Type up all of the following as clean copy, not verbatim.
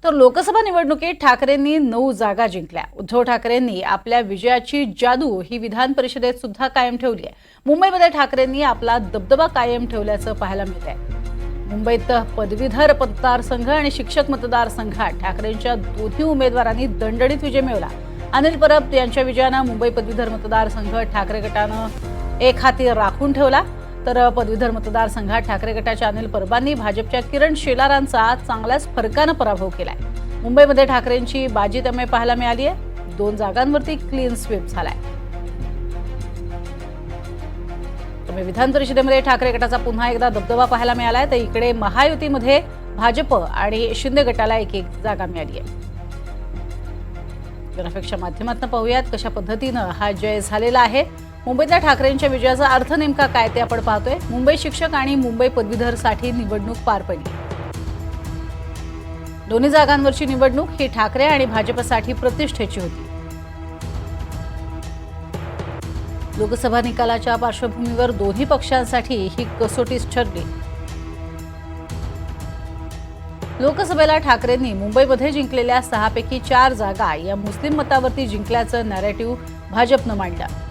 तर लोकसभा निवडणुकीत ठाकरेंनी 9 जागा जिंकल्या। उद्धव ठाकरेंनी आपल्या विजयाची जादू ही विधान परिषदेत सुद्धा कायम ठेवली आहे। मुंबईमध्ये ठाकरेंनी आपला दबदबा कायम ठेवल्याचं पाहायला मिळतंय। मुंबईत पदवीधर मतदारसंघ आणि शिक्षक मतदारसंघात ठाकरेंच्या दोन्ही उमेदवारांनी दणदणीत विजय मिळवला। अनिल परब यांच्या विजयानं मुंबई पदवीधर मतदारसंघ ठाकरे गटानं एक हाती राखून ठेवला। तर पदवीधर मतदारसंघात ठाकरे गटाच्या अनिल परबांनी भाजपच्या किरण शेलारांचा चांगल्याच फरकानं पराभव केलाय। मुंबईमध्ये ठाकरेंची बाजी त्यामुळे पाहायला मिळाली आहे। 2 जागांवरती क्लीन स्वीप झालाय। त्यामुळे विधान परिषदेमध्ये ठाकरे गटाचा पुन्हा एकदा दबदबा पाहायला मिळालाय। तर इकडे महायुतीमध्ये भाजप आणि शिंदे गटाला एक जागा मिळाली आहे। ग्राफिक्सच्या माध्यमातून पाहूयात कशा पद्धतीनं हा जय झालेला आहे। मुंबईतल्या ठाकरेंच्या विजयाचा अर्थ नेमका काय ते आपण पाहतोय। मुंबई शिक्षक आणि मुंबई पदवीधरसाठी निवडणूक पार पडली। दोन्ही जागांवरची निवडणूक ही ठाकरे आणि भाजपसाठी प्रतिष्ठेची होती। लोकसभा निकालाच्या पार्श्वभूमीवर दोन्ही पक्षांसाठी ही कसोटीच ठरली। लोकसभेला ठाकरेंनी मुंबईमध्ये जिंकलेल्या 6 पैकी 4 जागा या मुस्लिम मतावरती जिंकल्याचं नॅरेटिव्ह भाजपनं मांडलं।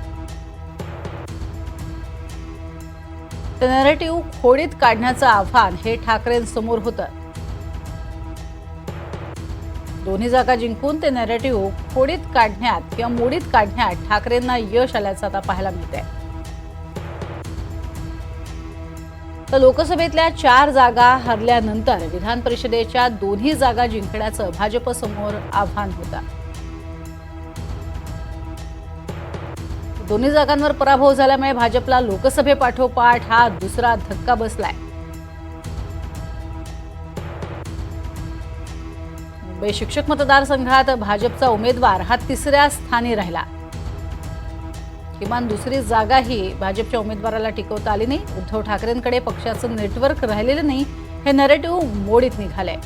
ते नॅरेटिव्ह खोडीत काढण्याचं आव्हान हे ठाकरेंसमोर होतं। दोन्ही जागा जिंकून ते नॅरेटिव्ह खोडीत काढण्यात किंवा मोडीत काढण्यात ठाकरेंना यश आल्याचं आता पाहायला मिळतंय। तर लोकसभेतल्या 4 जागा हरल्यानंतर विधान परिषदेच्या दोन्ही जागा जिंकण्याचं भाजपसमोर आव्हान होतं। दोन्ही जागांवर पराभव झाल्यामुळे भाजपला लोकसभेपाठोपाठ हा दुसरा धक्का बसलाय। मुंबई शिक्षक मतदारसंघात भाजपचा उमेदवार हा 3ऱ्या स्थानी राहिला। किमान दुसरी जागाही भाजपच्या उमेदवाराला टिकवता आली नाही। उद्धव ठाकरेंकडे पक्षाचं नेटवर्क राहिलेलं नाही, हे नॅरेटिव्ह मोडीत निघालंय।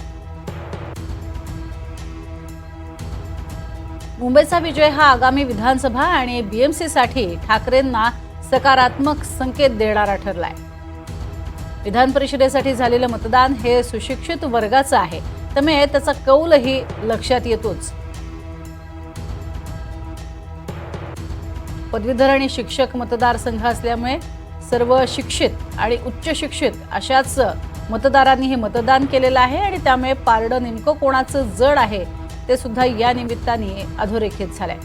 मुंबईचा विजय हा आगामी विधानसभा आणि बीएमसीसाठी ठाकरेंना सकारात्मक संकेत देणारा ठरलाय। विधान परिषदेसाठी झालेलं मतदान हे सुशिक्षित वर्गाचं आहे, त्यामुळे त्याचा कौलही लक्षात येतोच। पदवीधर आणि शिक्षक मतदारसंघ असल्यामुळे सर्व शिक्षित आणि उच्च शिक्षित अशाच मतदारांनी हे मतदान केलेलं आहे आणि त्यामुळे पारडं नेमकं कोणाचं जड आहे ते सुद्धा या निमित्ताने अधोरेखित झालंय।